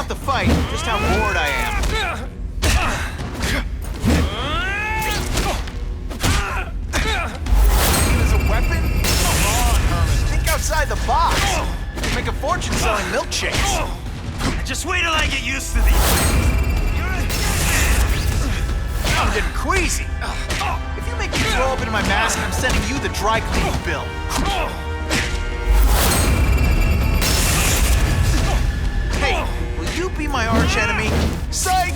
about the fight, just how bored I am. As a weapon? Come on, Herman. Think outside the box. You make a fortune selling milkshakes. Just wait till I get used to these things. I'm getting queasy. If you make me throw up into my mask, I'm sending you the dry cleaning bill. Hey, will you be my arch enemy? Psych!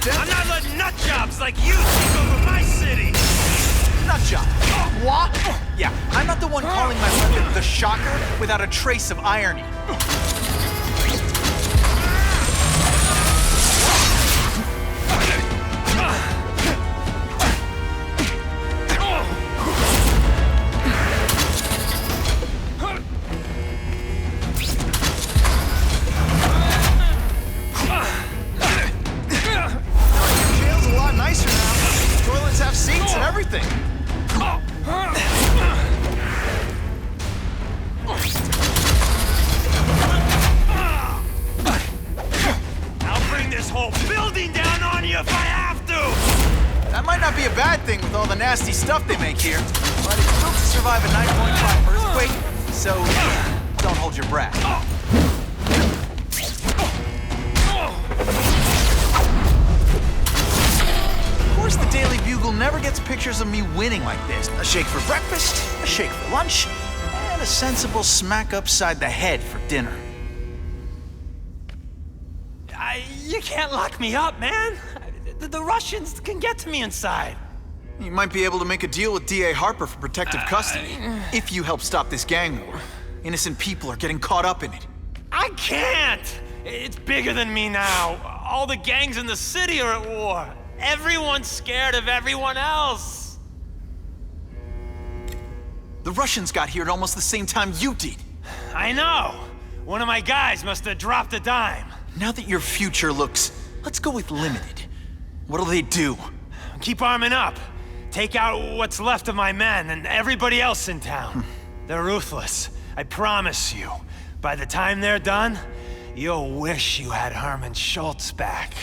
I'm not letting nut jobs like you take over my city! Nut job? What? Yeah, I'm not the one calling my weapon the Shocker without a trace of irony. I'll bring this whole building down on you if I have to! That might not be a bad thing with all the nasty stuff they make here, but it's built to survive a 9.5 earthquake, so don't hold your breath. Of course, the Daily Bugle never gets pictures of me winning like this. A shake for breakfast, a shake for lunch, and a sensible smack upside the head for dinner. You can't lock me up, man. The Russians can get to me inside. You might be able to make a deal with D.A. Harper for protective custody, if you help stop this gang war. Innocent people are getting caught up in it. I can't! It's bigger than me now. All the gangs in the city are at war. Everyone's scared of everyone else. The Russians got here at almost the same time you did. I know. One of my guys must have dropped a dime. Now that your future looks, let's go with limited. What'll they do? Keep arming up. Take out what's left of my men and everybody else in town. They're ruthless. I promise you. By the time they're done, you'll wish you had Herman Schultz back.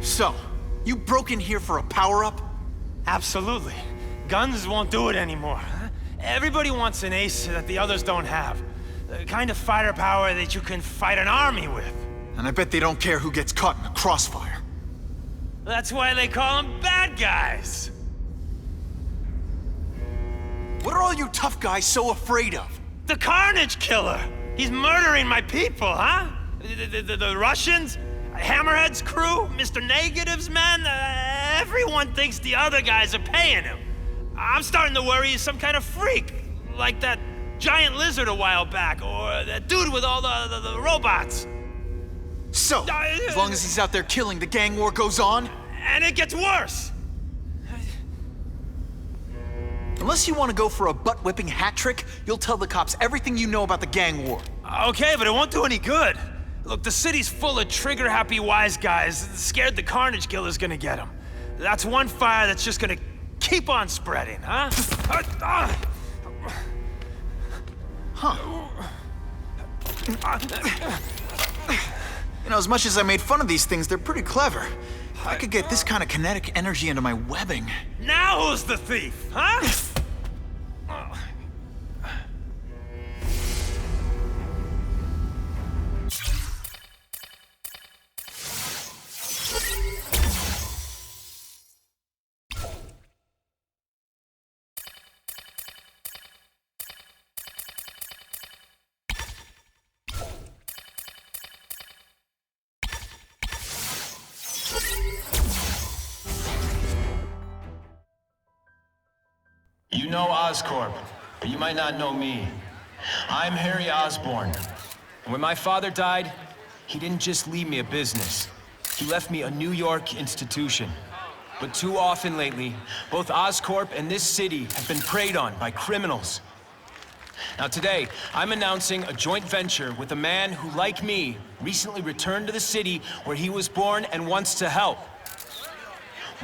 So, you broke in here for a power-up? Absolutely. Guns won't do it anymore. Everybody wants an ace that the others don't have. The kind of fighter power that you can fight an army with. And I bet they don't care who gets caught in the crossfire. That's why they call them bad guys. What are all you tough guys so afraid of? The Carnage Killer! He's murdering my people, huh? The Russians? Hammerhead's crew? Mr. Negative's men? Everyone thinks the other guys are paying him. I'm starting to worry he's some kind of freak. Like that giant lizard a while back, or that dude with all the robots. So, as long as he's out there killing, the gang war goes on? And it gets worse! Unless you want to go for a butt-whipping hat trick, you'll tell the cops everything you know about the gang war. Okay, but it won't do any good. Look, the city's full of trigger-happy wise guys, scared the Carnage Killer's gonna get them. That's one fire that's just gonna keep on spreading, huh? You know, as much as I made fun of these things, they're pretty clever. If I could get this kind of kinetic energy into my webbing... Now who's the thief, huh? You know Oscorp, but you might not know me. I'm Harry Osborn, And when my father died, he didn't just leave me a business. He left me a New York institution. But too often lately, both Oscorp and this city have been preyed on by criminals. Now today, I'm announcing a joint venture with a man who, like me, recently returned to the city where he was born and wants to help.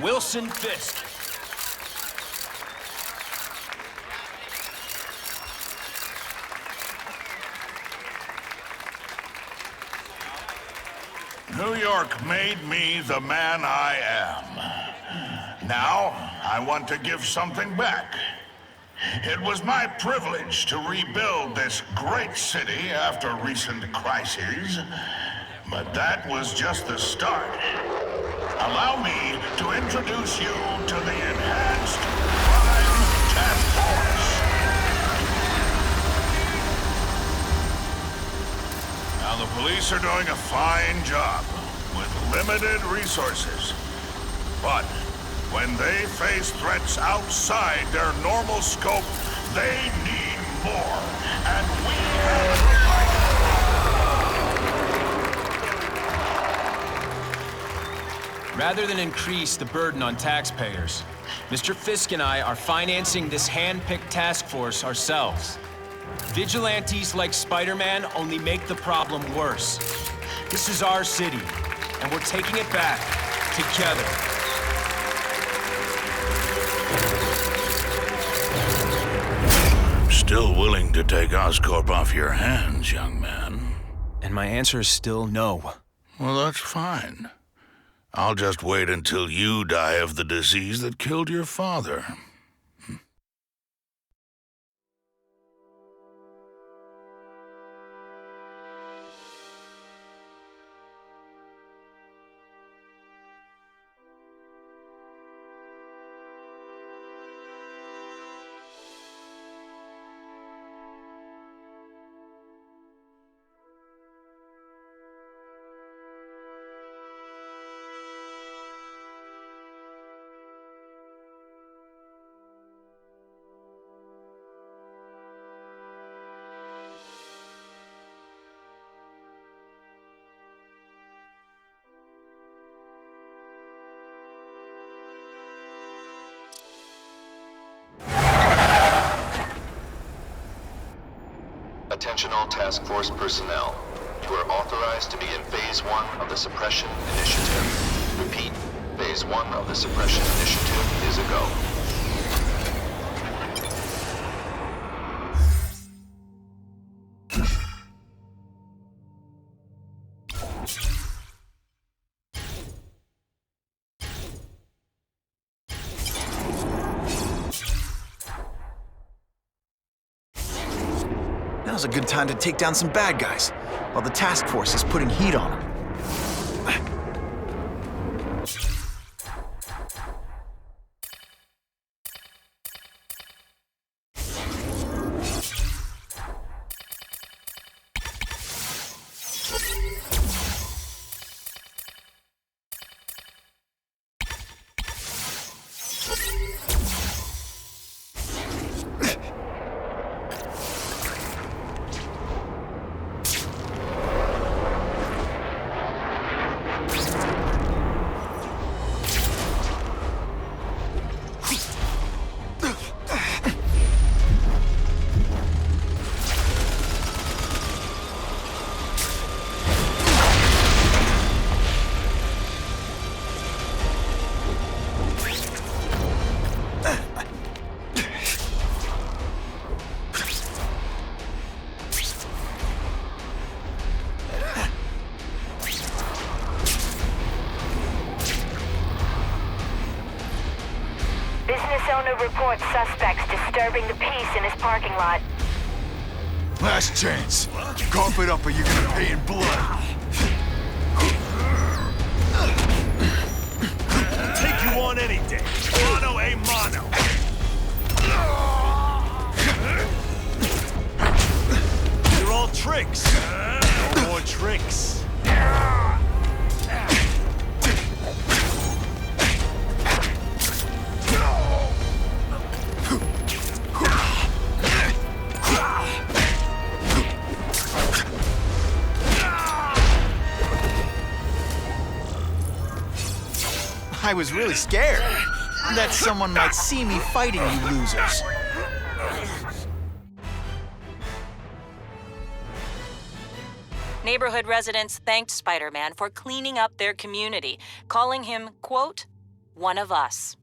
Wilson Fisk. New York made me the man I am. Now, I want to give something back. It was my privilege to rebuild this great city after recent crises, but that was just the start. Allow me to introduce you to the Enhanced Crime Task Force. Now, the police are doing a fine job with limited resources, but when they face threats outside their normal scope, they need more, and we have provided. Rather than increase the burden on taxpayers, Mr. Fisk and I are financing this hand-picked task force ourselves. Vigilantes like Spiderman only make the problem worse. This is our city, and we're taking it back together. I'm still willing to take Oscorp off your hands, young man. And my answer is still no. Well, that's fine. I'll just wait until you die of the disease that killed your father. Attention all task force personnel. You are authorized to begin Phase 1 of the Suppression Initiative. Repeat, Phase 1 of the Suppression Initiative is a go. Now's a good time to take down some bad guys, while the task force is putting heat on them. Business owner reports suspects disturbing the peace in his parking lot. Last chance. Cough it up or you're gonna pay in blood. I'll take you on any day. Mano a mano. You're all tricks. No more tricks. I was really scared that someone might see me fighting you losers. Neighborhood residents thanked Spider-Man for cleaning up their community, calling him, quote, one of us.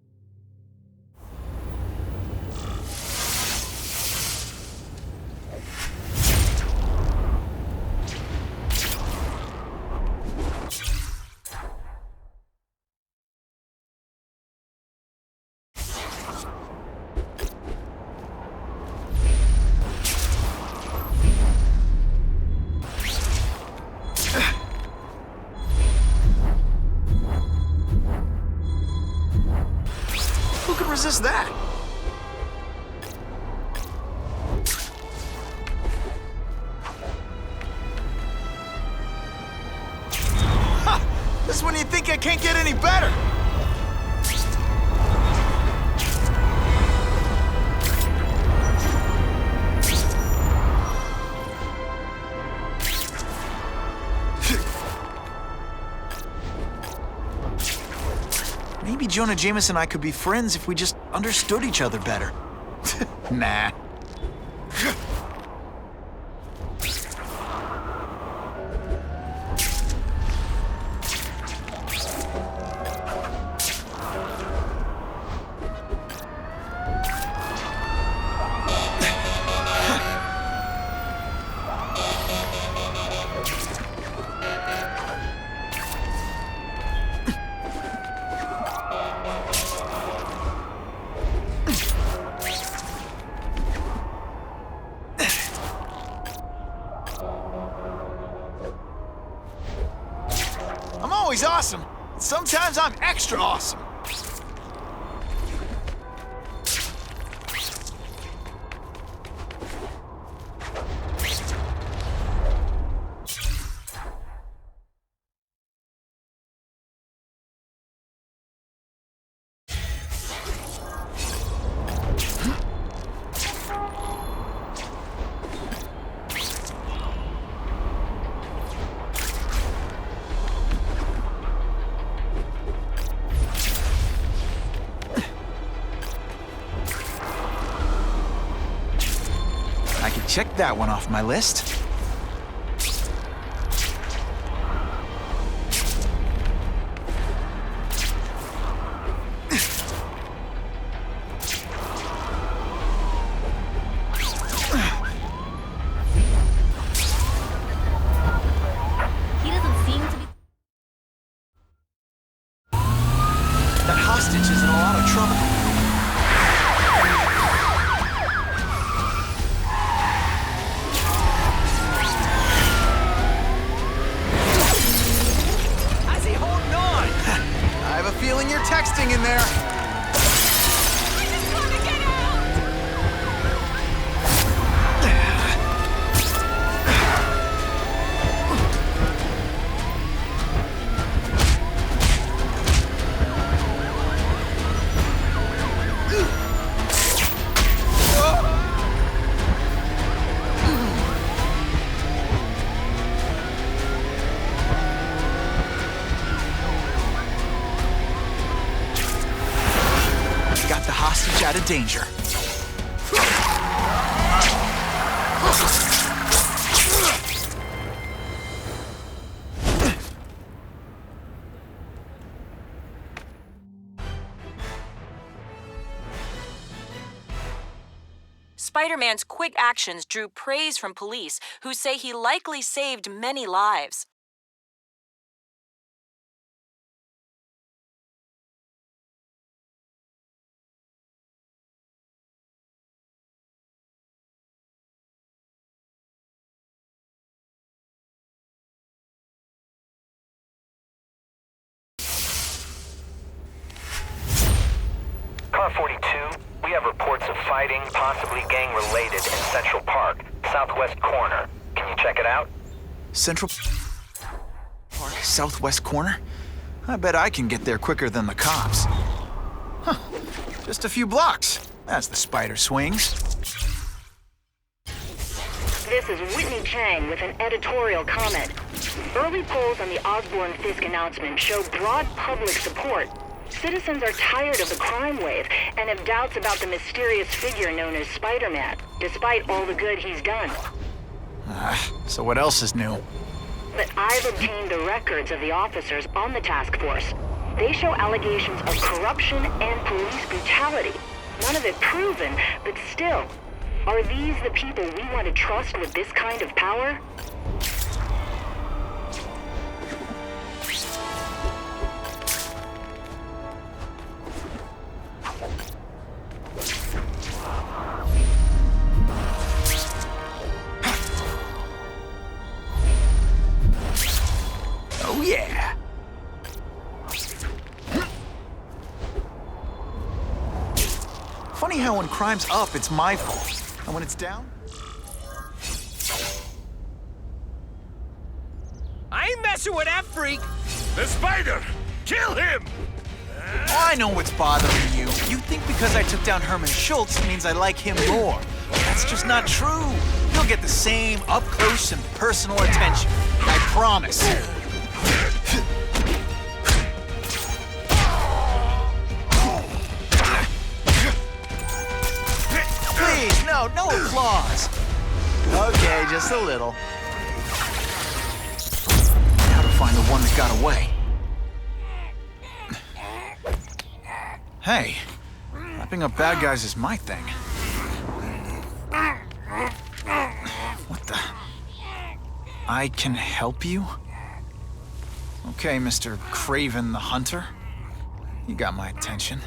Who could resist that? Ha! This is when you think I can't get any better. Maybe Jonah Jameson and I could be friends if we just understood each other better. Nah. I'm always awesome. Sometimes I'm extra awesome. I can check that one off my list. He doesn't seem to be... That hostage is in a lot of trouble. How's he holding on? I have a feeling you're texting in there. I just want to get out! Got the hostage out of danger. Spider-Man's quick actions drew praise from police, who say he likely saved many lives. Car 42, we have reports of fighting, possibly gang-related, in Central Park, southwest corner. Can you check it out? Central Park, southwest corner? I bet I can get there quicker than the cops. Huh. Just a few blocks. As the spider swings. This is Whitney Chang with an editorial comment. Early polls on the Osborne-Fisk announcement show broad public support. Citizens are tired of the crime wave and have doubts about the mysterious figure known as Spider-Man, despite all the good he's done. So what else is new? But I've obtained the records of the officers on the task force. They show allegations of corruption and police brutality. None of it proven, but still. Are these the people we want to trust with this kind of power? Oh yeah! Funny how when crime's up, it's my fault. And when it's down? I ain't messing with that freak! The spider! Kill him! Oh, I know what's bothering you. You think because I took down Herman Schultz means I like him more. That's just not true. You'll get the same up-close and personal attention. I promise. Please, no applause. Okay, just a little. Now to find the one that got away. Hey, lapping up bad guys is my thing. What the? I can help you? Okay, Mr. Craven the Hunter. You got my attention.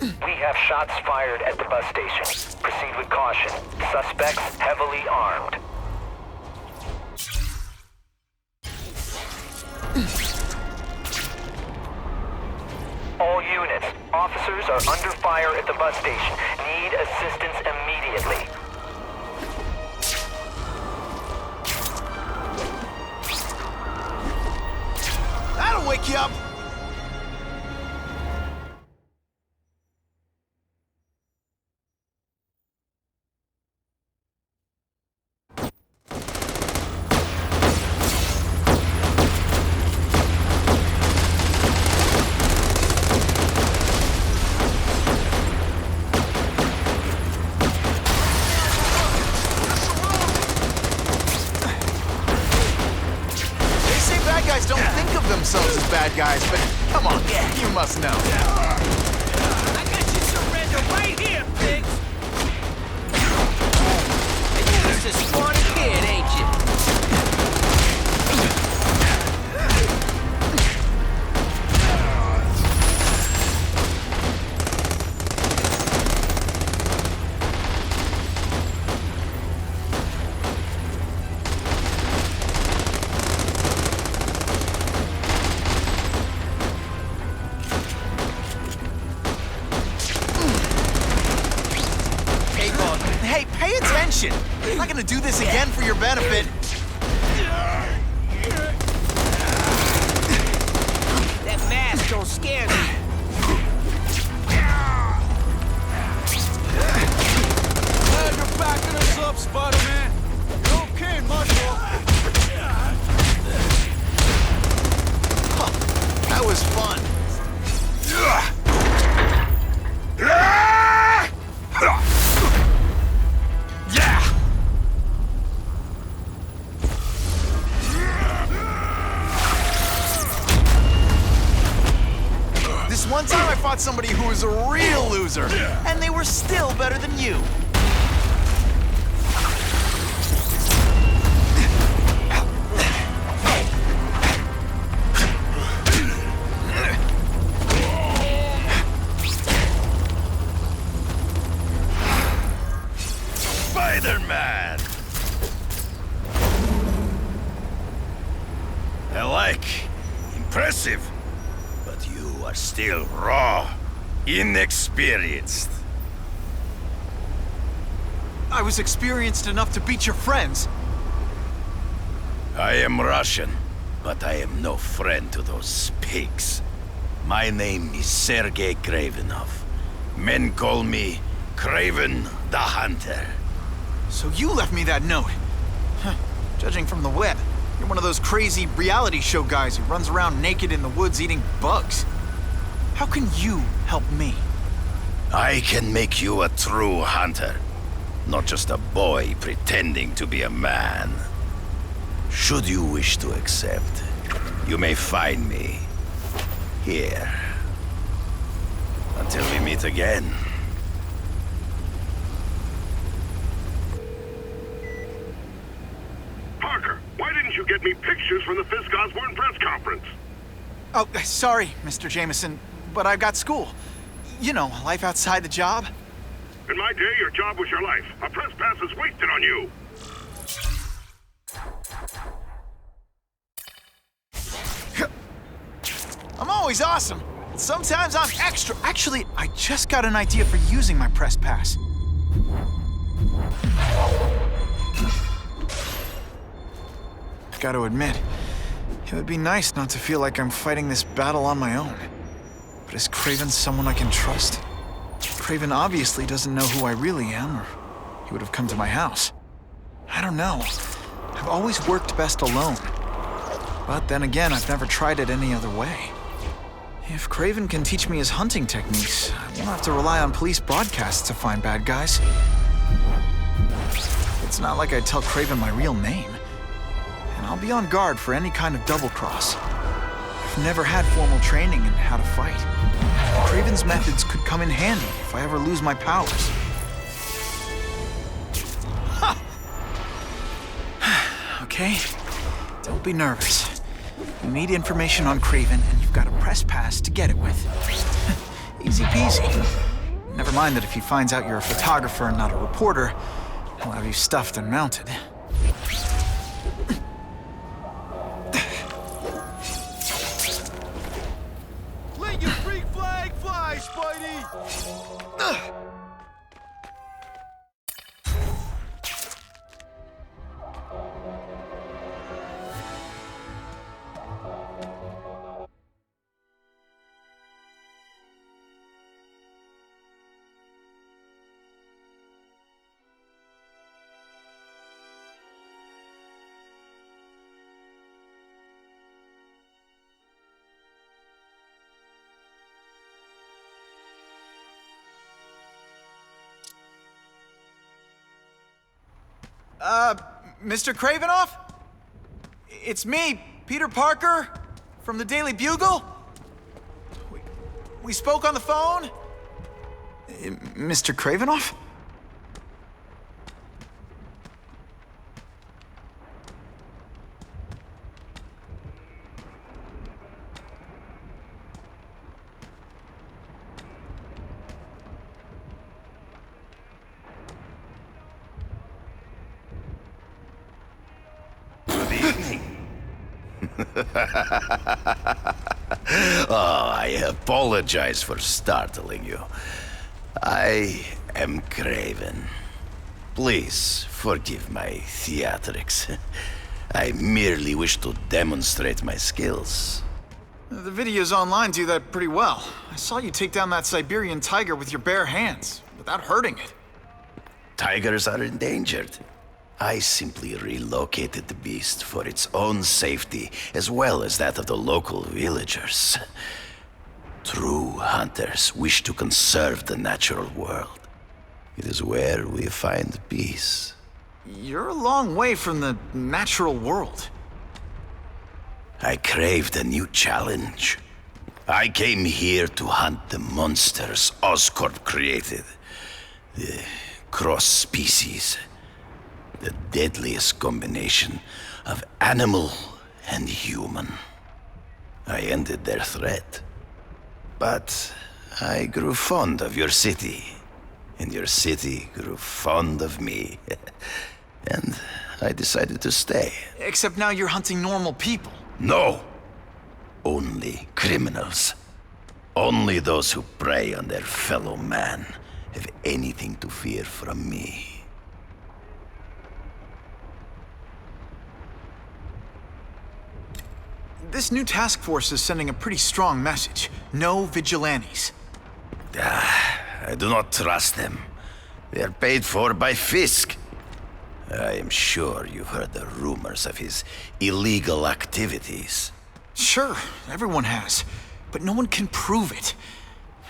We have shots fired at the bus station. Proceed with caution. Suspects heavily armed. All units, officers are under fire at the bus station. Need assistance immediately. That'll wake you up! Don't think of themselves as bad guys, but come on, you must know. I got you surrender right here, pigs! And you're just a scrawny kid, ain't you? Hey, pay attention! I'm not gonna do this again for your benefit. That mask don't scare me. Glad you're backing us up, Spider-Man. Okay, muscle. That was fun. This one time I fought somebody who was a real loser, and they were still better than you. Spider-Man! I like. Impressive. But you are still raw, inexperienced. I was experienced enough to beat your friends. I am Russian, but I am no friend to those pigs. My name is Sergei Kravenov. Men call me Craven the Hunter. So you left me that note. Huh. Judging from the web, You're one of those crazy reality show guys who runs around naked in the woods eating bugs. How can you help me? I can make you a true hunter, not just a boy pretending to be a man. Should you wish to accept, you may find me here. Until we meet again. Parker, why didn't you get me pictures from the Fisk Osborne press conference? Oh, sorry, Mr. Jameson, but I've got school. You know, life outside the job. In my day, your job was your life. A press pass is wasted on you. I'm always awesome. Sometimes I'm extra. Actually, I just got an idea for using my press pass. Gotta admit, it would be nice not to feel like I'm fighting this battle on my own. But is Kraven someone I can trust? Kraven obviously doesn't know who I really am, or he would have come to my house. I don't know. I've always worked best alone. But then again, I've never tried it any other way. If Kraven can teach me his hunting techniques, I won't have to rely on police broadcasts to find bad guys. It's not like I'd tell Kraven my real name. And I'll be on guard for any kind of double-cross. I've never had formal training in how to fight. Kraven's methods could come in handy if I ever lose my powers. Ha! Okay, don't be nervous. You need information on Kraven, and you've got a press pass to get it with. Easy peasy. Never mind that if he finds out you're a photographer and not a reporter, he'll have you stuffed and mounted. Let your freak flag fly, Spidey! Mr. Kravinoff? It's me, Peter Parker, from the Daily Bugle. We spoke on the phone? Mr. Kravinoff? Oh, I apologize for startling you. I am Kraven. Please forgive my theatrics. I merely wish to demonstrate my skills. The videos online do that pretty well. I saw you take down that Siberian tiger with your bare hands, without hurting it. Tigers are endangered. I simply relocated the beast for its own safety, as well as that of the local villagers. True hunters wish to conserve the natural world. It is where we find peace. You're a long way from the natural world. I craved a new challenge. I came here to hunt the monsters Oscorp created. The cross-species. The deadliest combination of animal and human. I ended their threat. But I grew fond of your city. And your city grew fond of me. And I decided to stay. Except now you're hunting normal people. No! Only criminals. Only those who prey on their fellow man have anything to fear from me. This new task force is sending a pretty strong message. No vigilantes. I do not trust them. They are paid for by Fisk. I am sure you've heard the rumors of his illegal activities. Sure, everyone has. But no one can prove it.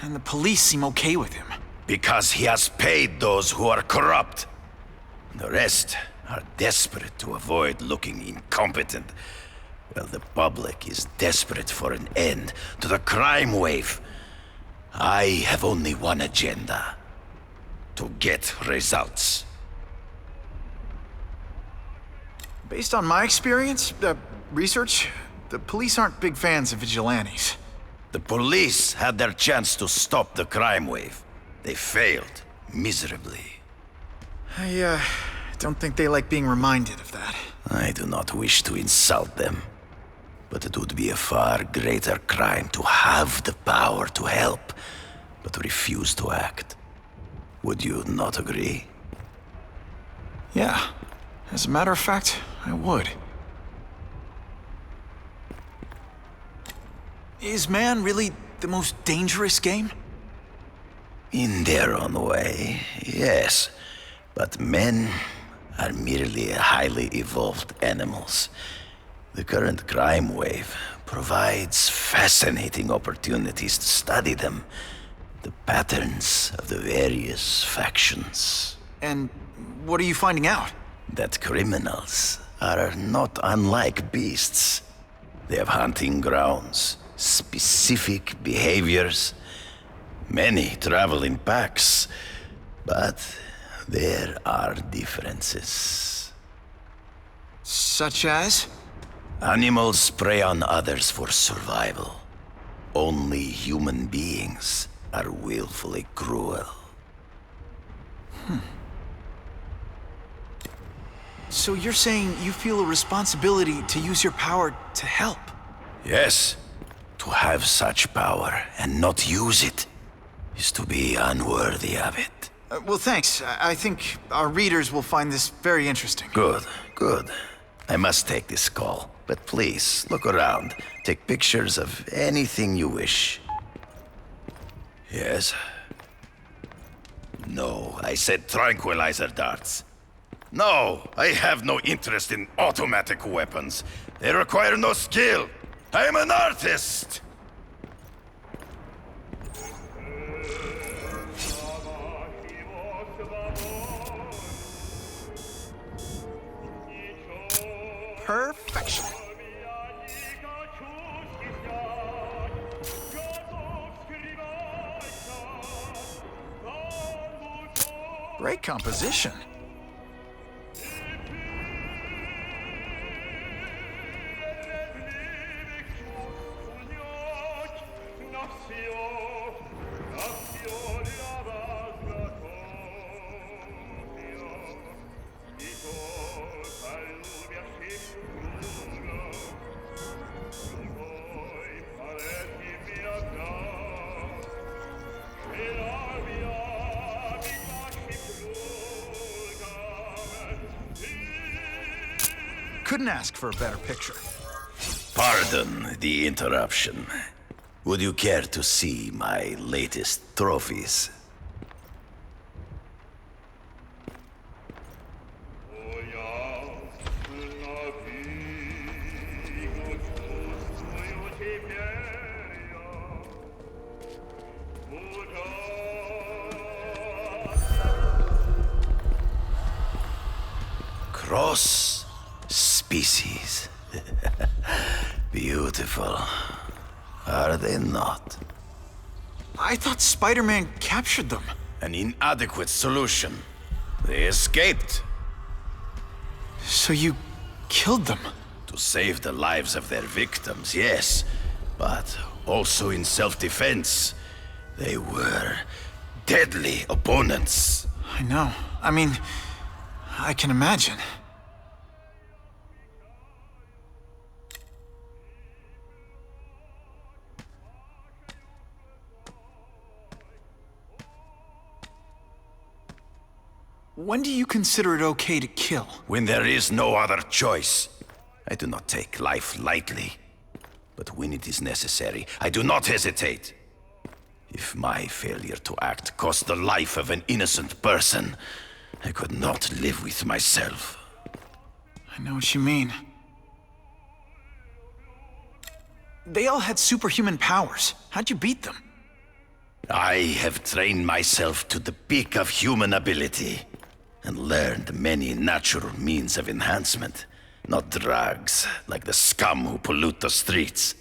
And the police seem okay with him. Because he has paid those who are corrupt. The rest are desperate to avoid looking incompetent. Well, the public is desperate for an end to the crime wave. I have only one agenda. To get results. Based on my experience, research, the police aren't big fans of vigilantes. The police had their chance to stop the crime wave. They failed miserably. I don't think they like being reminded of that. I do not wish to insult them, but it would be a far greater crime to have the power to help, but refuse to act. Would you not agree? Yeah. As a matter of fact, I would. Is man really the most dangerous game? In their own way, yes. But men are merely highly evolved animals. The current crime wave provides fascinating opportunities to study them. The patterns of the various factions. And what are you finding out? That criminals are not unlike beasts. They have hunting grounds, specific behaviors. Many travel in packs, but there are differences. Such as? Animals prey on others for survival. Only human beings are willfully cruel. So you're saying you feel a responsibility to use your power to help? Yes. To have such power and not use it is to be unworthy of it. Well, thanks. I think our readers will find this very interesting. Good, good. I must take this call, but please, look around. Take pictures of anything you wish. Yes? No, I said tranquilizer darts. No, I have no interest in automatic weapons. They require no skill. I am an artist! Perfection. Great composition. Couldn't ask for a better picture. Pardon the interruption. Would you care to see my latest trophies? Cross species. Beautiful. Are they not? I thought Spider-Man captured them. An inadequate solution. They escaped. So you killed them? To save the lives of their victims, yes. But also in self-defense. They were deadly opponents. I know. I mean, I can imagine. When do you consider it okay to kill? When there is no other choice. I do not take life lightly. But when it is necessary, I do not hesitate. If my failure to act cost the life of an innocent person, I could not live with myself. I know what you mean. They all had superhuman powers. How'd you beat them? I have trained myself to the peak of human ability and learned many natural means of enhancement. Not drugs, like the scum who pollute the streets,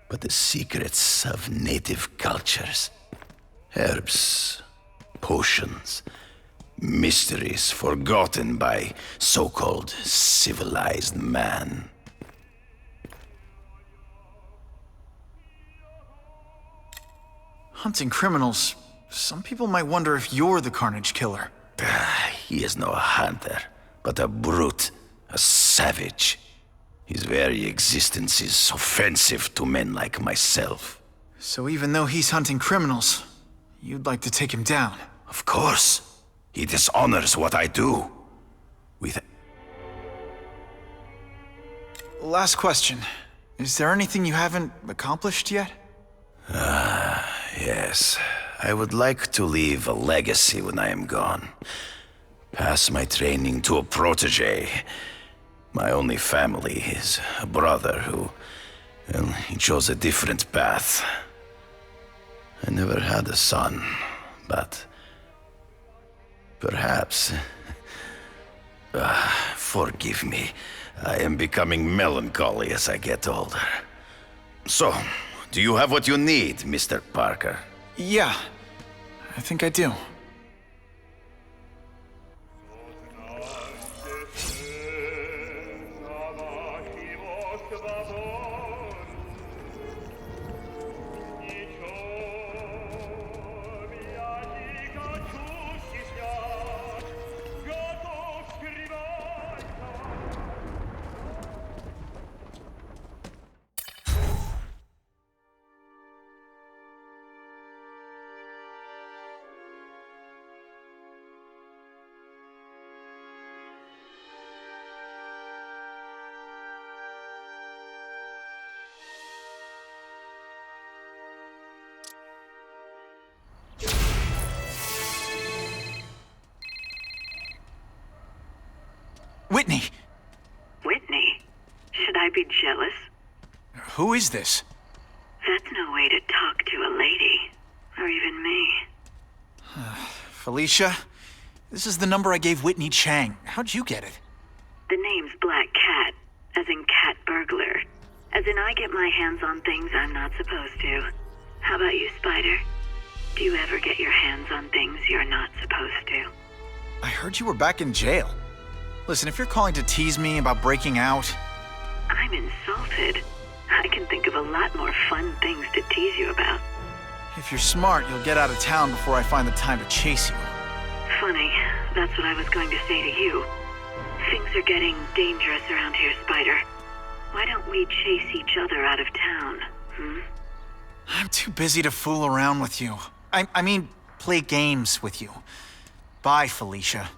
but the secrets of native cultures. Herbs, potions, mysteries forgotten by so-called civilized man. Hunting criminals. Some people might wonder if you're the Carnage Killer. He is no hunter, but a brute, a savage. His very existence is offensive to men like myself. So even though he's hunting criminals, you'd like to take him down? Of course. He dishonors what I do. With... Last question. Is there anything you haven't accomplished yet? Yes. I would like to leave a legacy when I am gone. Pass my training to a protege. My only family is a brother who... well, he chose a different path. I never had a son, but... perhaps... forgive me. I am becoming melancholy as I get older. So, do you have what you need, Mr. Parker? Yeah, I think I do. Whitney! Whitney? Should I be jealous? Who is this? That's no way to talk to a lady. Or even me. Felicia? This is the number I gave Whitney Chang. How'd you get it? The name's Black Cat, as in cat burglar. As in I get my hands on things I'm not supposed to. How about you, Spider? Do you ever get your hands on things you're not supposed to? I heard you were back in jail. Listen, if you're calling to tease me about breaking out... I'm insulted. I can think of a lot more fun things to tease you about. If you're smart, you'll get out of town before I find the time to chase you. Funny, that's what I was going to say to you. Things are getting dangerous around here, Spider. Why don't we chase each other out of town, I'm too busy to fool around with you. I mean, play games with you. Bye, Felicia.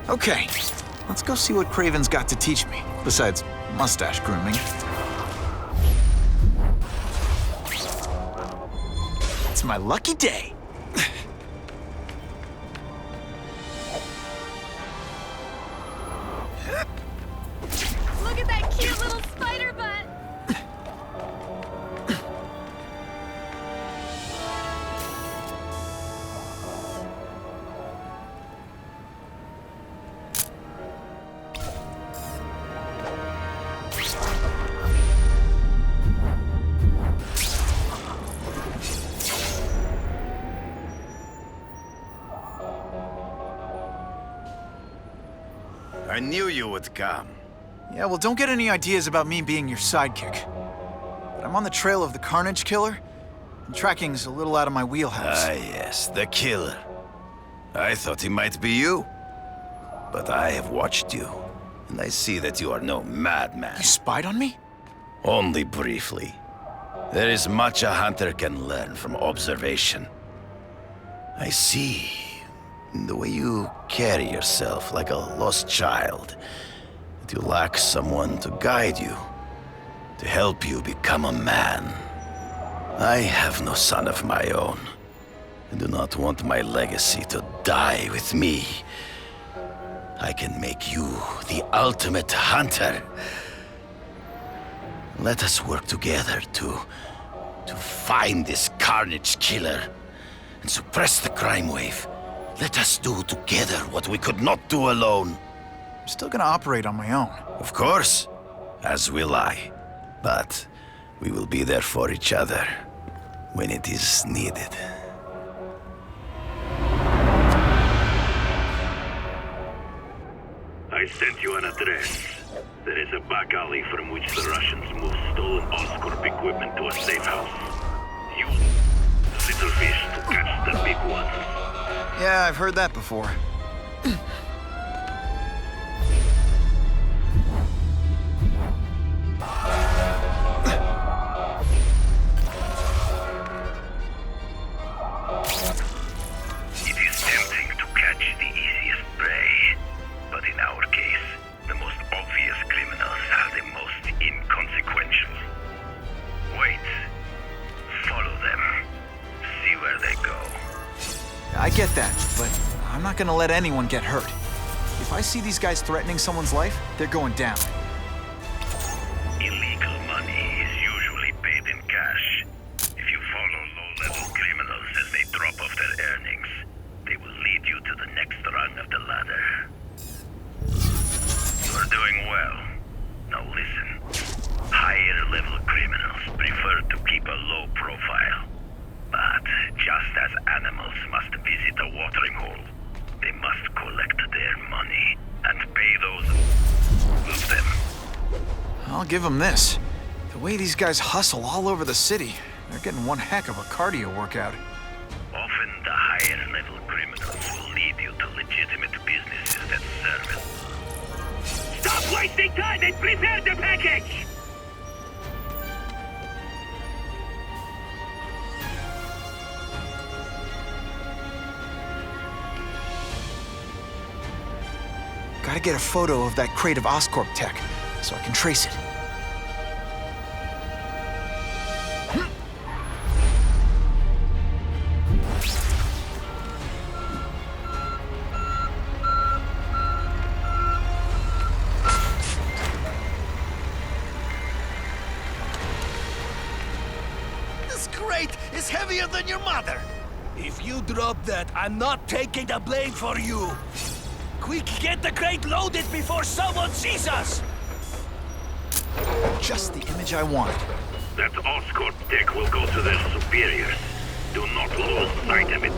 Okay, let's go see what Craven's got to teach me, besides mustache grooming. It's my lucky day. Look at that cute little spider butt! I knew you would come. Yeah, well, don't get any ideas about me being your sidekick. But I'm on the trail of the Carnage Killer, and tracking's a little out of my wheelhouse. Ah, yes, the killer. I thought he might be you. But I have watched you, and I see that you are no madman. You spied on me? Only briefly. There is much a hunter can learn from observation. I see the way you carry yourself like a lost child. That you lack someone to guide you, to help you become a man. I have no son of my own. I do not want my legacy to die with me. I can make you the ultimate hunter. Let us work together to find this Carnage Killer and suppress the crime wave. Let us do together what we could not do alone. I'm still gonna operate on my own. Of course, as will I. But we will be there for each other when it is needed. I sent you an address. There is a back alley from which the Russians move stolen Oscorp equipment to a safe house. Use little fish to catch the big ones. Yeah, I've heard that before. It is tempting to catch the easiest prey, but in our case, the most obvious criminals are the most inconsequential. Wait. Follow them. See where they go. I get that, but I'm not gonna let anyone get hurt. If I see these guys threatening someone's life, they're going down. Illegal money is usually paid in cash. If you follow low-level criminals as they drop off their earnings, they will lead you to the next rung of the ladder. You are doing well. Now listen. Higher-level criminals prefer to keep a low profile. But just as animals must visit a watering hole, they must collect their money and pay those who move them. I'll give them this. The way these guys hustle all over the city, they're getting one heck of a cardio workout. Often the higher-level criminals will lead you to legitimate businesses that serve it. Stop wasting time and prepare the package! Gotta get a photo of that crate of Oscorp tech, so I can trace it. This crate is heavier than your mother. If you drop that, I'm not taking the blame for you. Quick, get the crate loaded before someone sees us! Just the image I wanted. That Oscorp tech will go to their superiors. Do not lose sight of it.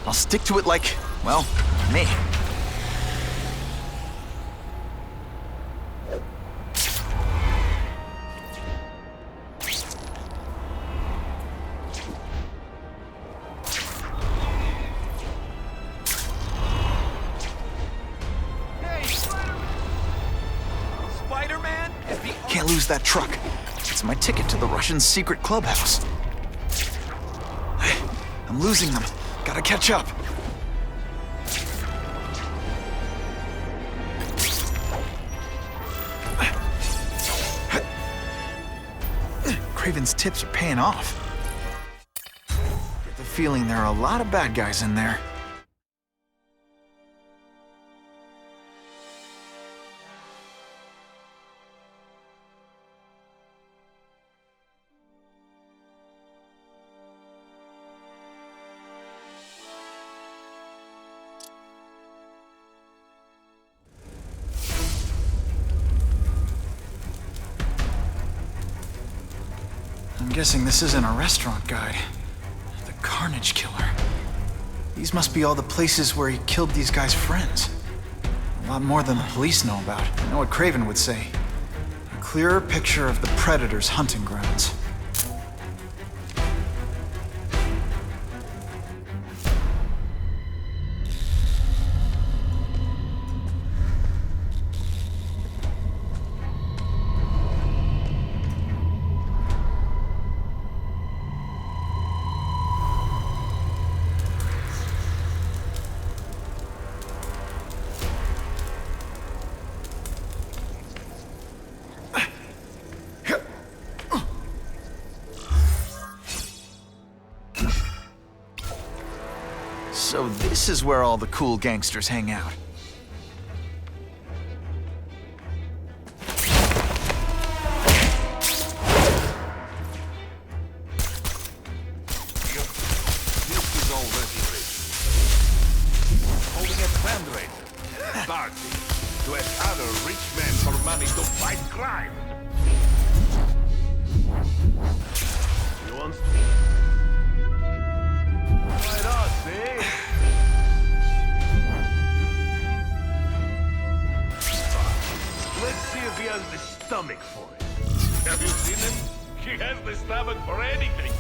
I'll stick to it like, well, me. Spiderman? Can't lose that truck. It's my ticket to the Russian secret clubhouse. I'm losing them. Gotta catch up. Craven's tips are paying off. Get the feeling there are a lot of bad guys in there. I'm guessing this isn't a restaurant guide. The Carnage Killer. These must be all the places where he killed these guys' friends. A lot more than the police know about. I know what Craven would say. A clearer picture of the Predator's hunting grounds. So this is where all the cool gangsters hang out. This is already rich. Holding a fundraiser. Party. To ask other rich men for money to fight crime. You want... Right on, see? Let's see if he has the stomach for it. Have you seen him? He has the stomach for anything.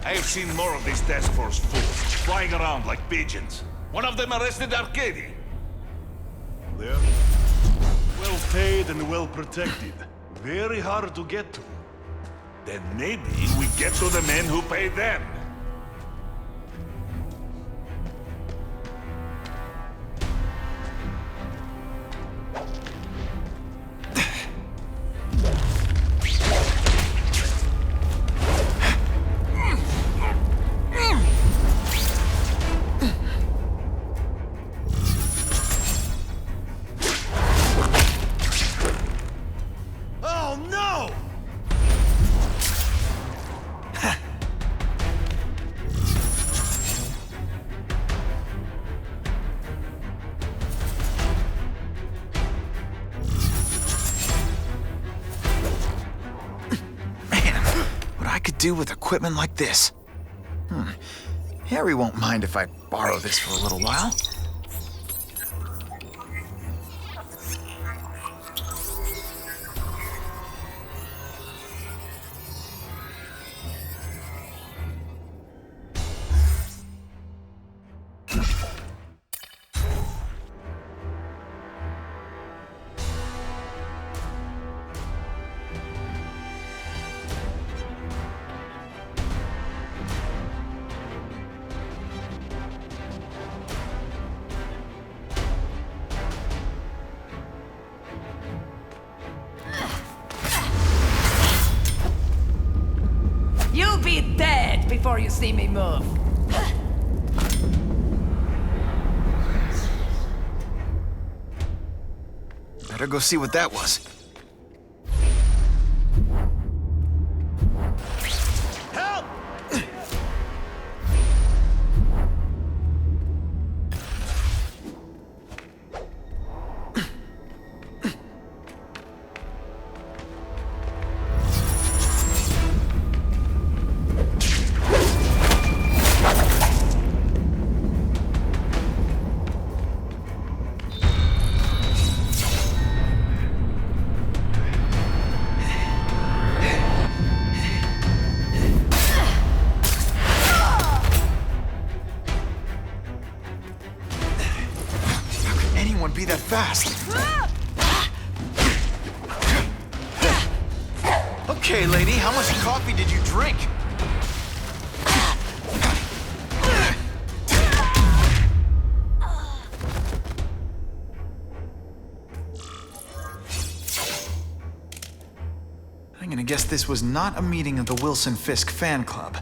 I've seen more of these task force fools, flying around like pigeons. One of them arrested Arcady. They're well paid and well protected. Very hard to get to. Then maybe we get to the men who pay them. Do with equipment like this? Harry won't mind if I borrow this for a little while. You'll be dead before you see me move. Better go see what that was. Help! Be that fast. Okay, lady, how much coffee did you drink? I I'm gonna guess this was not a meeting of the Wilson Fisk fan club.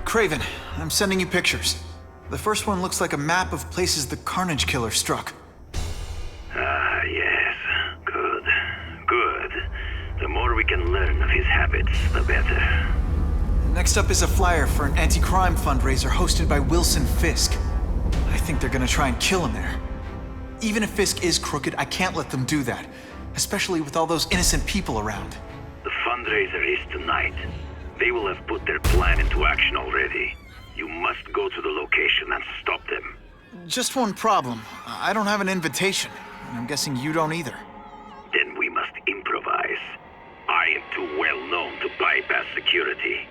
Craven, I'm sending you pictures. The first one looks like a map of places the Carnage Killer struck. Ah, yes. Good. Good. The more we can learn of his habits, the better. Next up is a flyer for an anti-crime fundraiser hosted by Wilson Fisk. I think they're gonna try and kill him there. Even if Fisk is crooked, I can't let them do that. Especially with all those innocent people around. The fundraiser is tonight. They will have put their plan into action already. You must go to the location and stop them. Just one problem. I don't have an invitation, and I'm guessing you don't either. Then we must improvise. I am too well known to bypass security.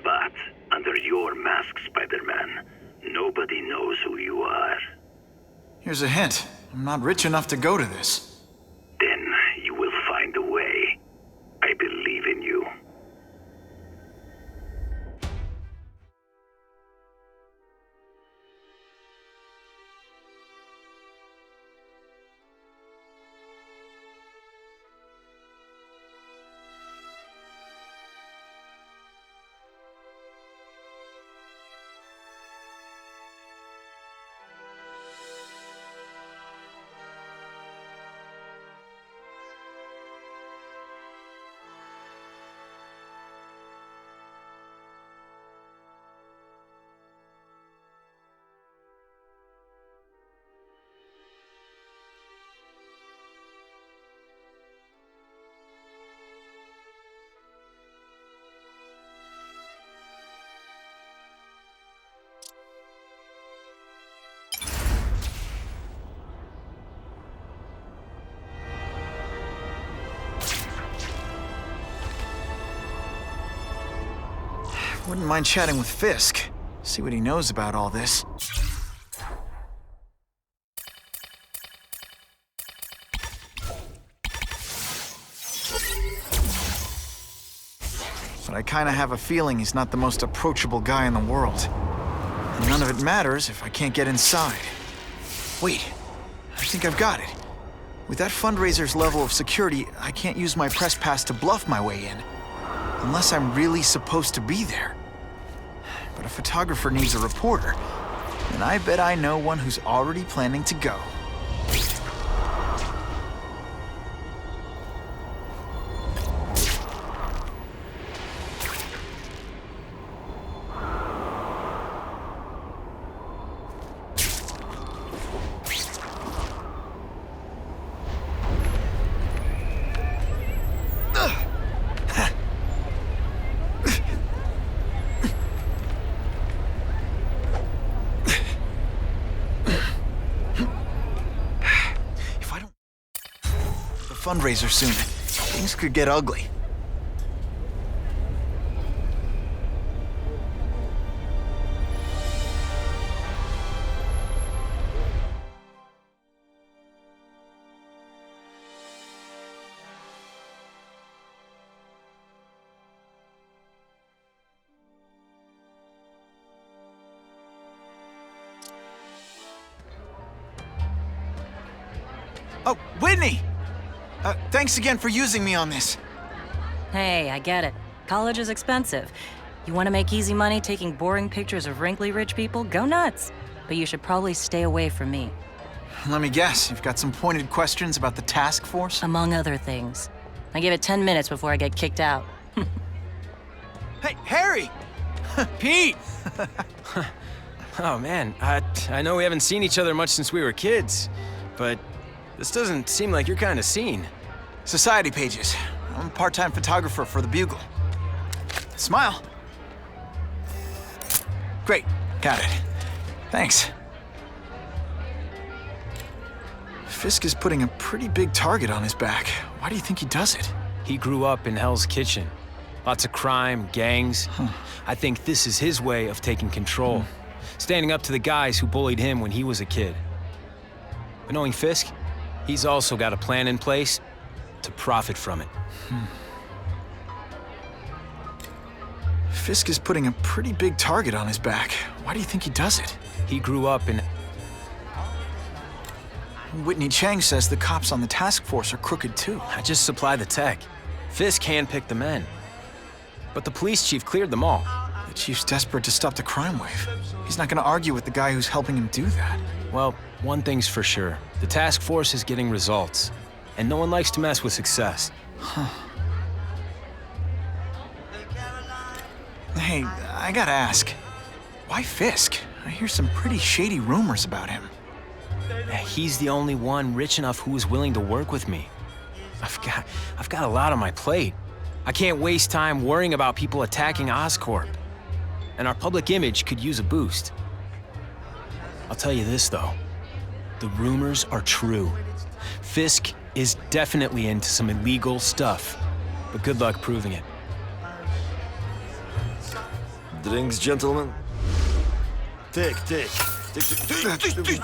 But under your mask, Spider-Man, nobody knows who you are. Here's a hint. I'm not rich enough to go to this. Then you will find a way. I believe in you. Wouldn't mind chatting with Fisk. See what he knows about all this. But I kinda have a feeling he's not the most approachable guy in the world. And none of it matters if I can't get inside. Wait, I think I've got it. With that fundraiser's level of security, I can't use my press pass to bluff my way in. Unless I'm really supposed to be there. But a photographer needs a reporter, and I bet I know one who's already planning to go. Fundraiser soon. Things could get ugly. Oh, Whitney! Thanks again for using me on this. Hey, I get it. College is expensive. You want to make easy money taking boring pictures of wrinkly rich people? Go nuts. But you should probably stay away from me. Let me guess, you've got some pointed questions about the task force? Among other things. I give it 10 minutes before I get kicked out. Hey, Harry! Pete! Oh, man, I know we haven't seen each other much since we were kids, but this doesn't seem like your kind of scene. Society pages. I'm a part-time photographer for the Bugle. Smile. Great, got it. Thanks. Fisk is putting a pretty big target on his back. Why do you think he does it? He grew up in Hell's Kitchen. Lots of crime, gangs. I think this is his way of taking control. Standing up to the guys who bullied him when he was a kid. But knowing Fisk, he's also got a plan in place to profit from it. Fisk is putting a pretty big target on his back. Why do you think he does it? He grew up in... Whitney Chang says the cops on the task force are crooked too. I just supply the tech. Fisk handpicked the men. But the police chief cleared them all. The chief's desperate to stop the crime wave. He's not gonna argue with the guy who's helping him do that. Well, one thing's for sure. The task force is getting results. And no one likes to mess with success. Huh. Hey, I gotta ask. Why Fisk? I hear some pretty shady rumors about him. He's the only one rich enough who is willing to work with me. I've got a lot on my plate. I can't waste time worrying about people attacking Oscorp. And our public image could use a boost. I'll tell you this, though. The rumors are true. Fisk is definitely into some illegal stuff. But good luck proving it. Drinks, gentlemen? Take.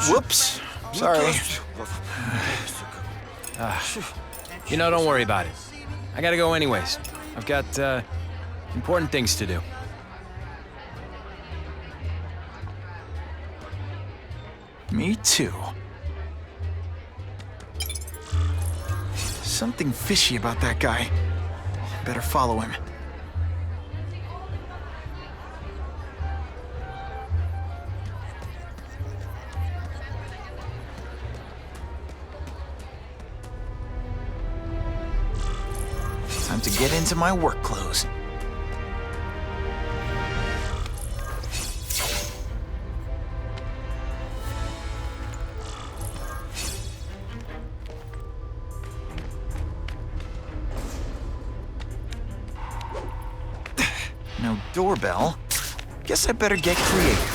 Whoops. Sorry. Don't worry about it. I gotta go anyways. I've got, important things to do. Me too. Something fishy about that guy. Better follow him. Time to get into my work clothes. No doorbell. Guess I better get creative.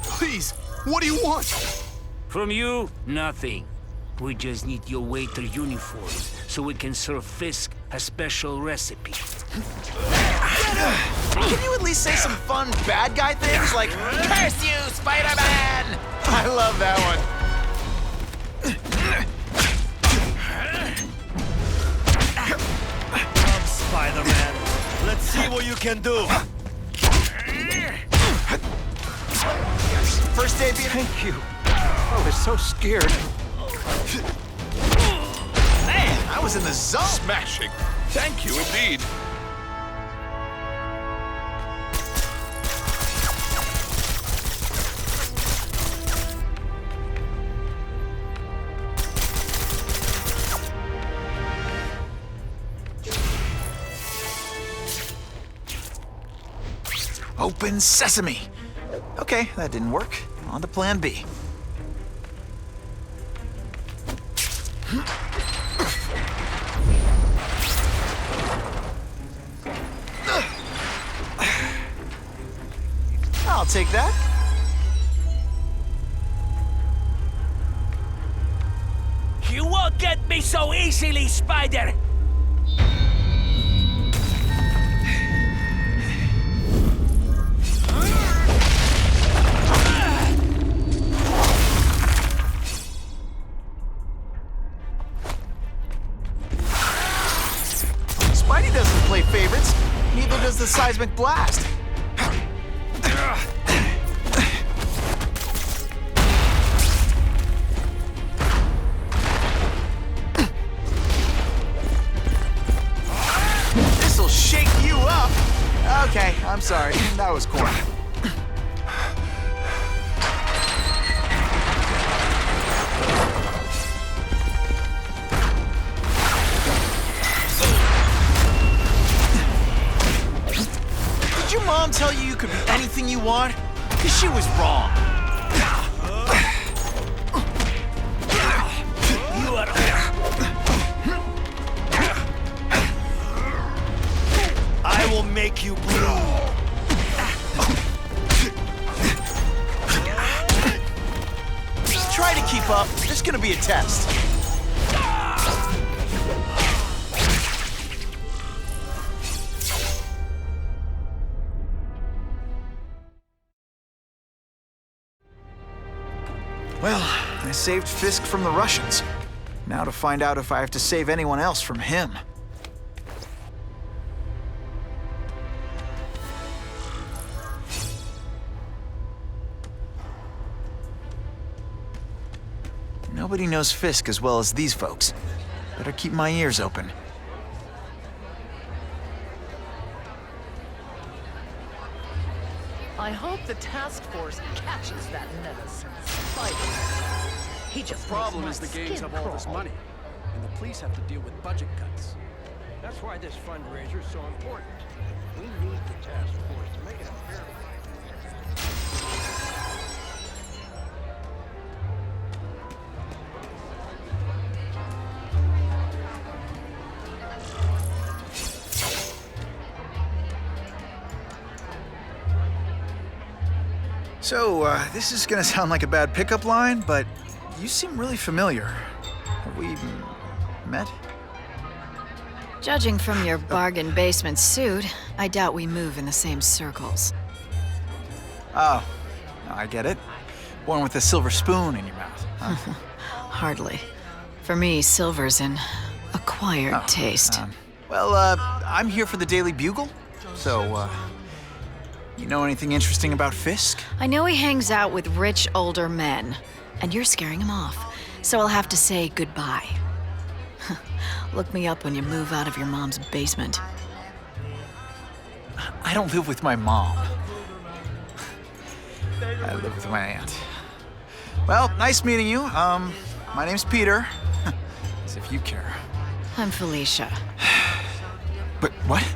Please, what do you want? From you, nothing. We just need your waiter uniforms so we can serve Fisk a special recipe. Can you at least say some fun bad guy things like, "Curse you, Spiderman"? I love that one. Come, Spider-Man. Let's see what you can do. First day being... Thank you. I was so scared. Man, I was in the zone. Smashing. Thank you indeed. Open sesame. Okay, that didn't work. On to plan B. I'll take that. You won't get me so easily, Spider! Spidey doesn't play favorites. Neither does the seismic blast. This'll shake you up. Okay, I'm sorry. That was corny. Did your mom tell you you could be anything you want? Because she was wrong. You are... I will make you blue. Try to keep up. There's gonna be a test. Well, I saved Fisk from the Russians. Now to find out if I have to save anyone else from him. Nobody knows Fisk as well as these folks. Better keep my ears open. I hope the task force catches that menace. Spiderman. He just The problem is the gangs have all this money, and the police have to deal with budget cuts. That's why this fundraiser is so important. We need the task force to make it a fair So, this is gonna sound like a bad pickup line, but you seem really familiar. Have we met? Judging from your bargain basement suit, I doubt we move in the same circles. Oh, I get it. One with a silver spoon in your mouth. Huh? Hardly. For me, silver's an acquired taste. Well, I'm here for the Daily Bugle, so, you know anything interesting about Fisk? I know he hangs out with rich older men, and you're scaring him off, so I'll have to say goodbye. Look me up when you move out of your mom's basement. I don't live with my mom. I live with my aunt. Well, nice meeting you. My name's Peter. As if you care. I'm Felicia. But what?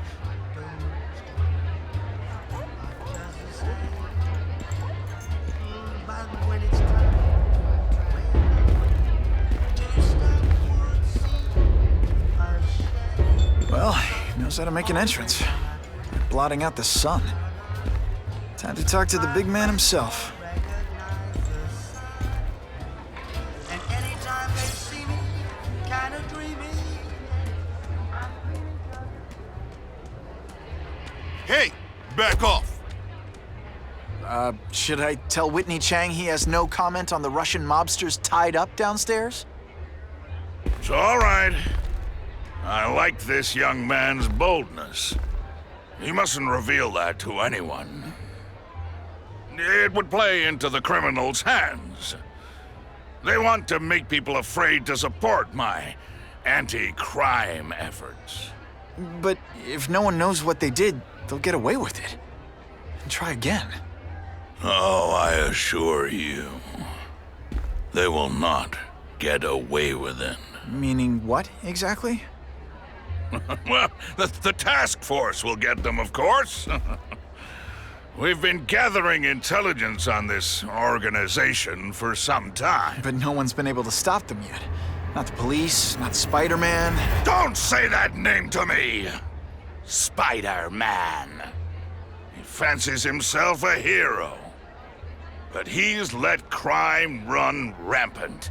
Well, he knows how to make an entrance. Blotting out the sun. Time to talk to the big man himself. Hey, back off. Should I tell Whitney Chang he has no comment on the Russian mobsters tied up downstairs? It's all right. I like this young man's boldness. He mustn't reveal that to anyone. It would play into the criminals' hands. They want to make people afraid to support my anti-crime efforts. But if no one knows what they did, they'll get away with it. And try again. Oh, I assure you, they will not get away with it. Meaning what, exactly? Well, the task force will get them, of course. We've been gathering intelligence on this organization for some time. But no one's been able to stop them yet. Not the police, not Spiderman. Don't say that name to me! Spider-Man. He fancies himself a hero. But he's let crime run rampant.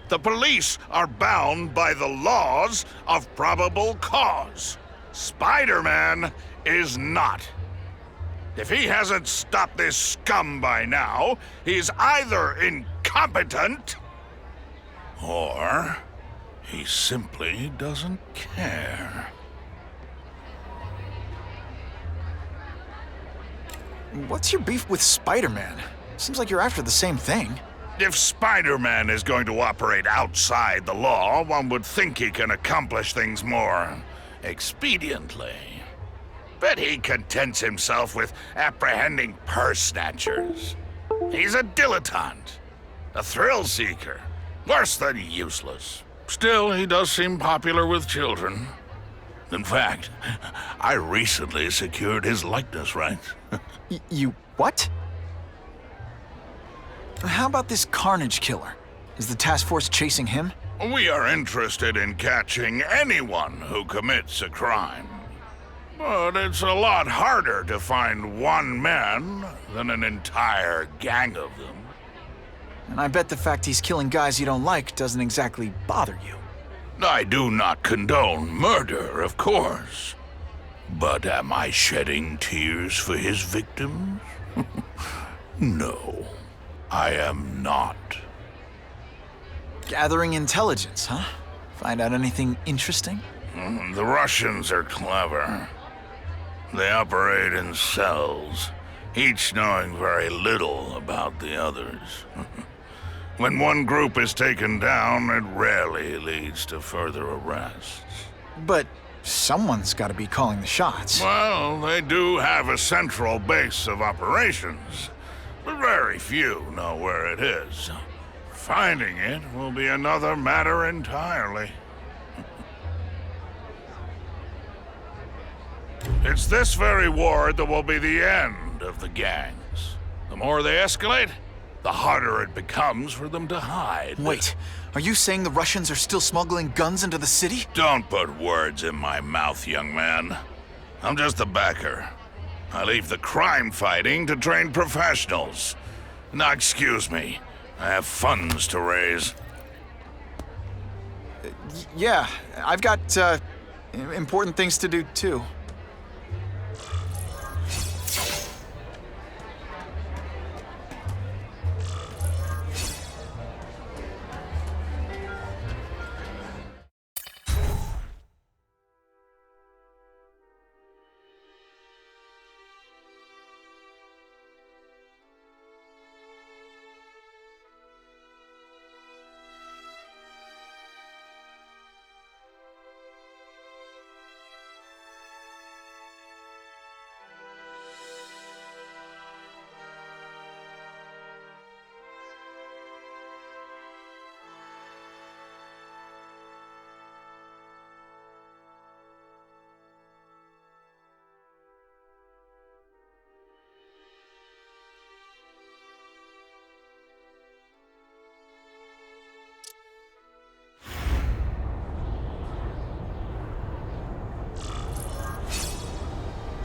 The police are bound by the laws of probable cause. Spider-Man is not. If he hasn't stopped this scum by now, he's either incompetent or he simply doesn't care. What's your beef with Spider-Man? Seems like you're after the same thing. If Spider-Man is going to operate outside the law, one would think he can accomplish things more expediently. But he contents himself with apprehending purse snatchers. He's a dilettante, a thrill seeker, worse than useless. Still, he does seem popular with children. In fact, I recently secured his likeness rights. You what? How about this Carnage killer? Is the task force chasing him? We are interested in catching anyone who commits a crime. But it's a lot harder to find one man than an entire gang of them. And I bet the fact he's killing guys you don't like doesn't exactly bother you. I do not condone murder, of course. But am I shedding tears for his victims? No. I am not. Gathering intelligence, huh? Find out anything interesting? The Russians are clever. They operate in cells, each knowing very little about the others. When one group is taken down, it rarely leads to further arrests. But someone's got to be calling the shots. Well, they do have a central base of operations, but very few know where it is. Finding it will be another matter entirely. It's this very ward that will be the end of the gangs. The more they escalate, the harder it becomes for them to hide. Wait, are you saying the Russians are still smuggling guns into the city? Don't put words in my mouth, young man. I'm just a backer. I leave the crime fighting to trained professionals. Now, excuse me. I have funds to raise. Yeah, I've got, important things to do, too.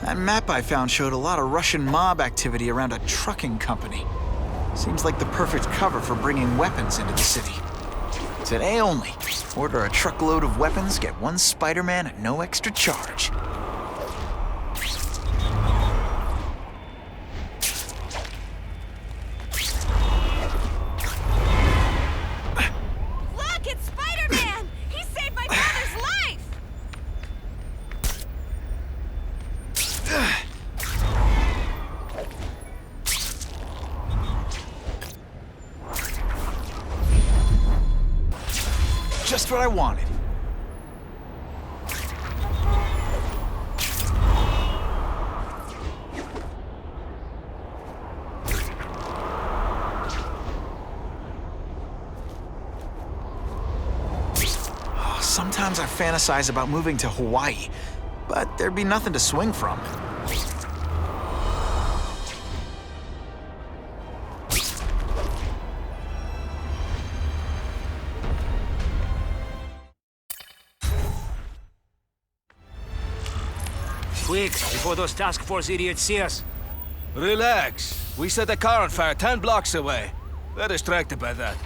That map I found showed a lot of Russian mob activity around a trucking company. Seems like the perfect cover for bringing weapons into the city. Today only, order a truckload of weapons, get one Spider-Man at no extra charge. Look, it's Spider-Man! He saved my brother's life! Just what I wanted. Sometimes I fantasize about moving to Hawaii, but there'd be nothing to swing from. Quick, before those task force idiots see us. Relax. We set a car on fire 10 blocks away. They're distracted by that.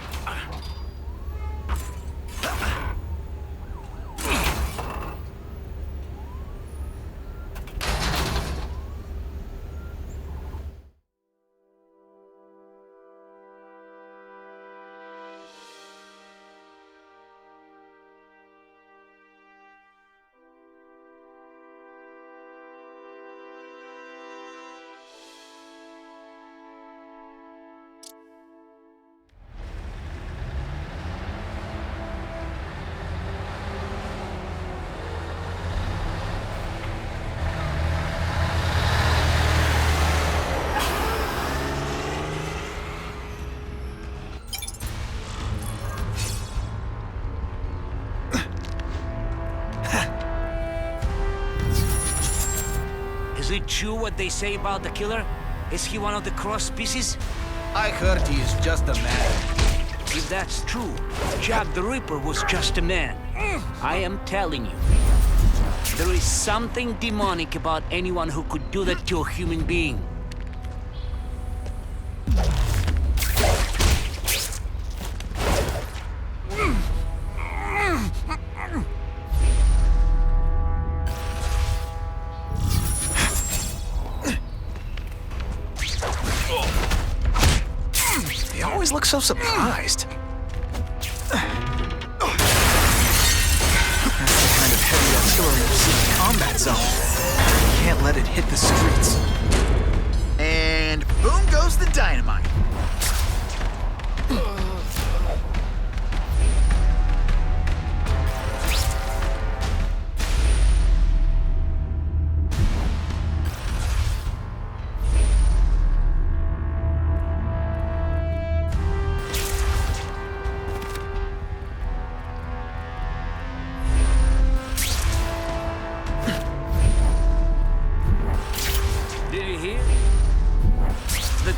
Is it true what they say about the killer? Is he one of the cross species? I heard he is just a man. If that's true, Jack the Ripper was just a man. I am telling you. There is something demonic about anyone who could do that to a human being. always look so surprised? That's the kind of heavy artillery you see in the combat zone. Can't let it hit the streets. And boom goes the dynamite.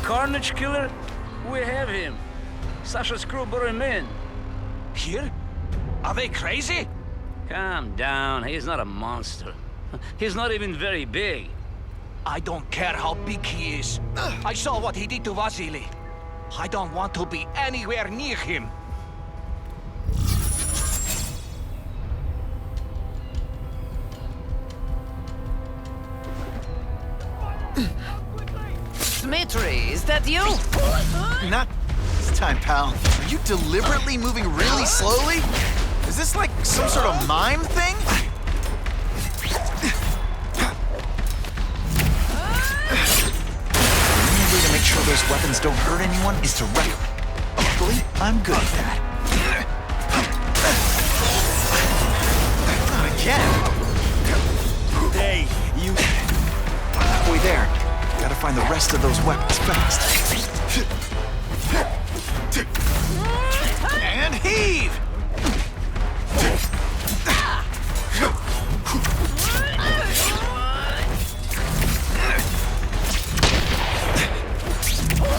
Carnage Killer? We have him. Sasha's crew brought him in. Here? Are they crazy? Calm down. He's not a monster. He's not even very big. I don't care how big he is. I saw what he did to Vasily. I don't want to be anywhere near him. Dmitri, is that you? Not this time, pal. Are you deliberately moving really slowly? Is this like some sort of mime thing? The only way to make sure those weapons don't hurt anyone is to wreck them. Luckily, I'm good at that. Not again. Hey, you... Halfway there. Gotta find the rest of those weapons fast. And heave!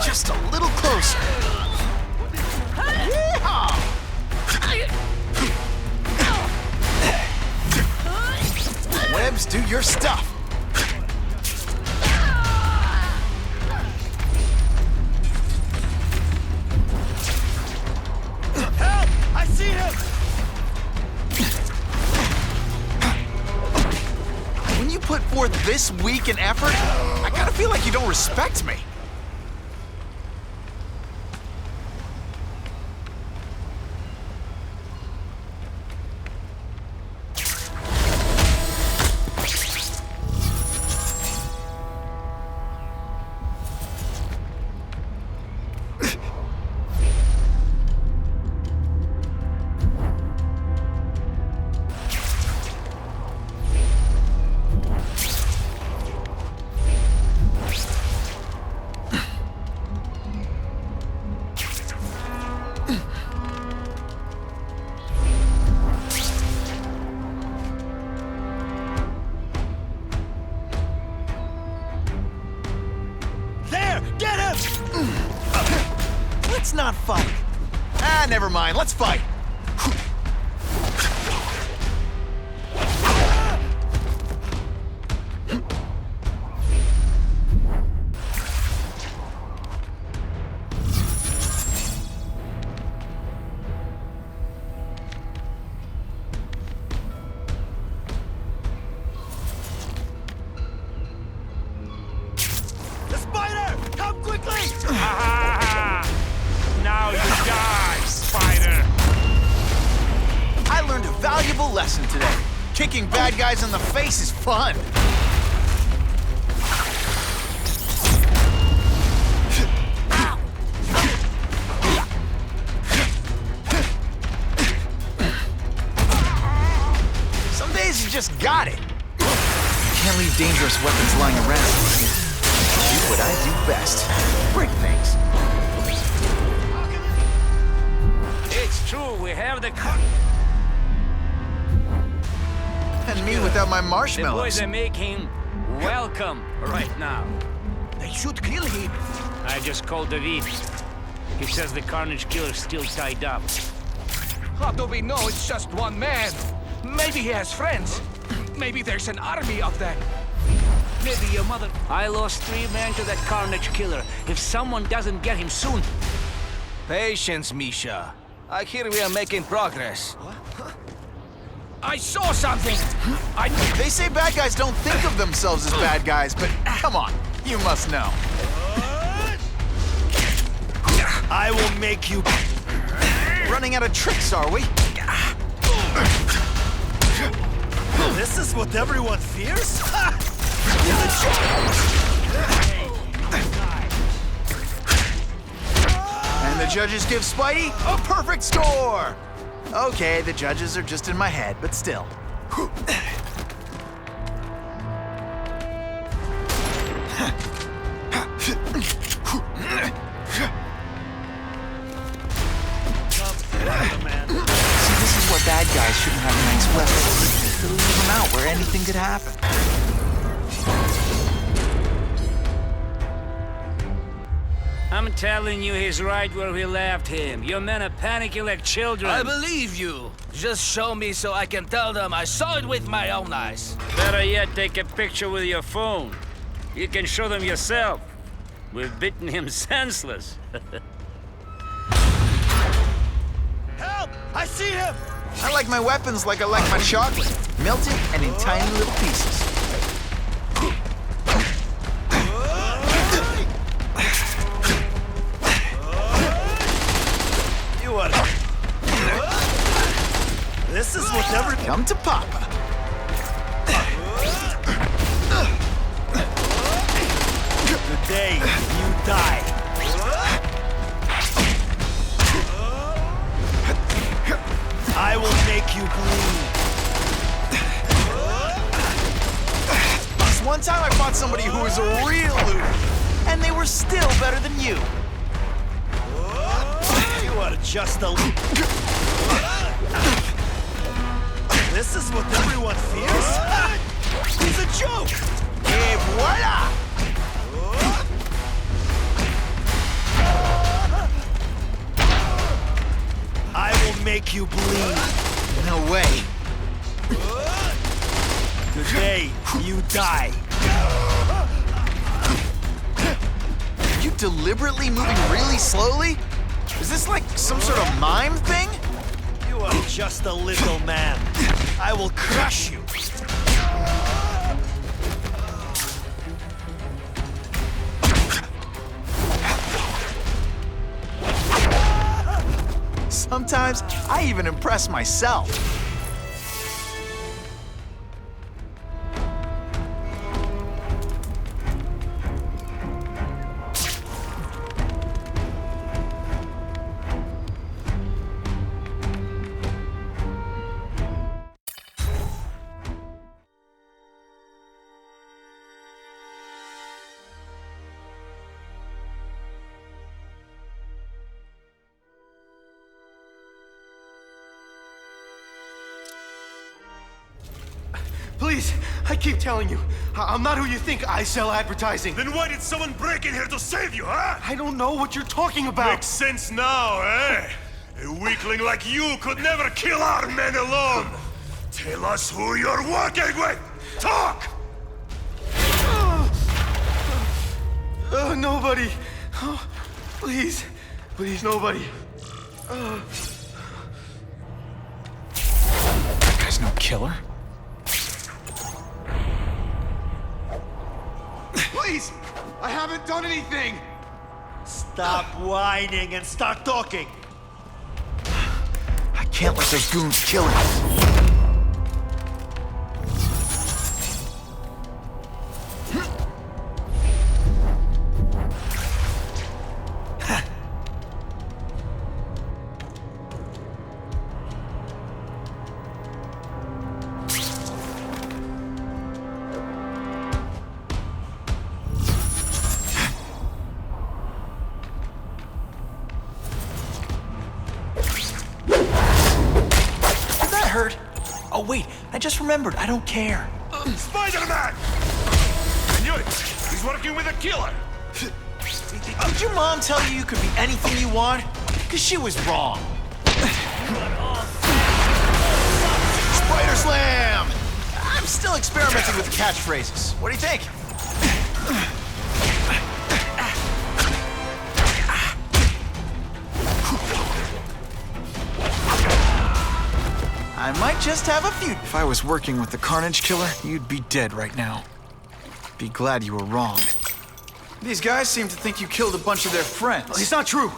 Just a little closer. Yeehaw! Webs, do your stuff. Put forth this week in effort, I gotta feel like you don't respect me. Let's not fight. Ah, never mind. Let's fight. The spider! Come quickly! Now you die, Spider! I learned a valuable lesson today. Kicking bad guys in the face is fun. Some days you just got it. Can't leave dangerous weapons lying around. Do what I do best. Break things. It's true, we have the... And me without my The marshmallows. boys are making welcome right now. They should kill him. I just called David. He says the Carnage Killer's still tied up. How do we know it's just one man? Maybe he has friends. Maybe there's an army of them. Maybe your mother... I lost 3 men to that Carnage Killer. If someone doesn't get him soon... Patience, Misha. I hear we are making progress. I saw something! They say bad guys don't think of themselves as bad guys, but come on, you must know. I will make you... Running out of tricks, are we? This is what everyone fears? And the judges give Spidey a perfect score! Okay, the judges are just in my head, but still. See, this is what bad guys shouldn't have nice weapons. They leave them out where anything could happen. I'm telling you, he's right where we left him. Your men are panicking like children. I believe you. Just show me so I can tell them I saw it with my own eyes. Better yet, take a picture with your phone. You can show them yourself. We've beaten him senseless. Help! I see him! I like my weapons like I like my chocolate. Melted and in tiny little pieces. You are... This is what every... Come to Papa. Today, you die. I will make you bleed. This one time I fought somebody who was a real looter, and they were still better than you. You are just a... This is what everyone fears? He's a joke! Et voila! I will make you bleed. No way. Today, you die. Are you deliberately moving really slowly? Is this like some sort of mime thing? You are just a little man. I will crush you. Sometimes I even impress myself. Please, I keep telling you, I'm not who you think. I sell advertising. Then why did someone break in here to save you, huh? I don't know what you're talking about. Makes sense now, eh? A weakling like you could never kill our men alone. Tell us who you're working with. Talk! Nobody. Oh, please. Please, nobody. That guy's no killer. Please! I haven't done anything! Stop whining and start talking. I can't let those goons kill him. Hurt? Oh wait, I just remembered. I don't care. Spiderman! I knew it. He's working with a killer. Did your mom tell you you could be anything you want? Because she was wrong. Spider Slam! I'm still experimenting with the catchphrases. What do you think? I might just have a few. If I was working with the Carnage Killer, you'd be dead right now. Be glad you were wrong. These guys seem to think you killed a bunch of their friends. It's not true.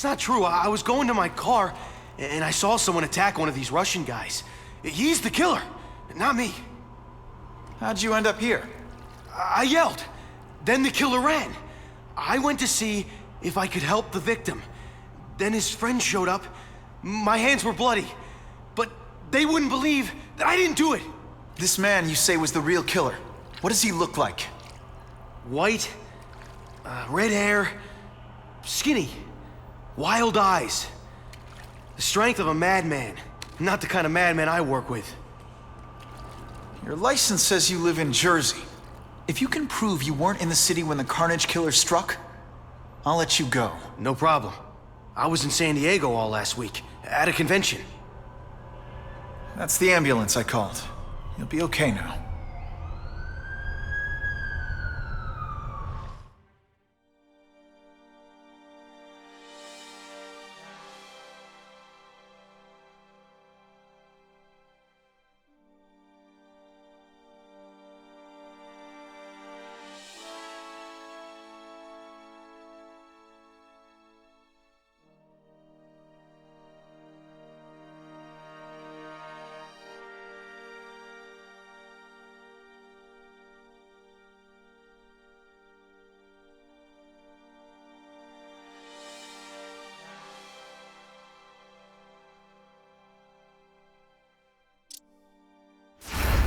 It's not true. I was going to my car, and I saw someone attack one of these Russian guys. He's the killer, not me. How'd you end up here? I yelled. Then the killer ran. I went to see if I could help the victim. Then his friend showed up. My hands were bloody. But they wouldn't believe that I didn't do it. This man you say was the real killer. What does he look like? White, red hair, skinny, wild eyes. The strength of a madman. Not the kind of madman I work with. Your license says you live in Jersey. If you can prove you weren't in the city when the Carnage Killer struck, I'll let you go. No problem. I was in San Diego all last week, at a convention. That's the ambulance I called. You'll be okay now.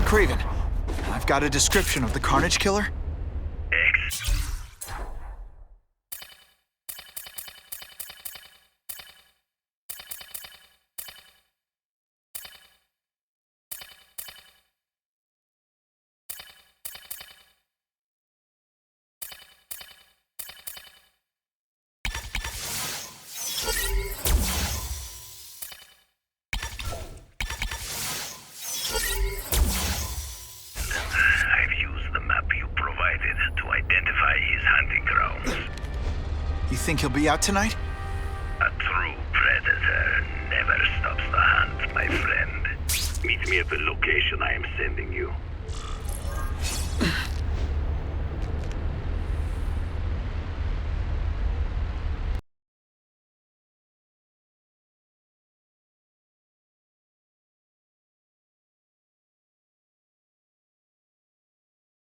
Craven, I've got a description of the Carnage Killer. You think he'll be out tonight? A true predator never stops the hunt, my friend. Meet me at the location I am sending you.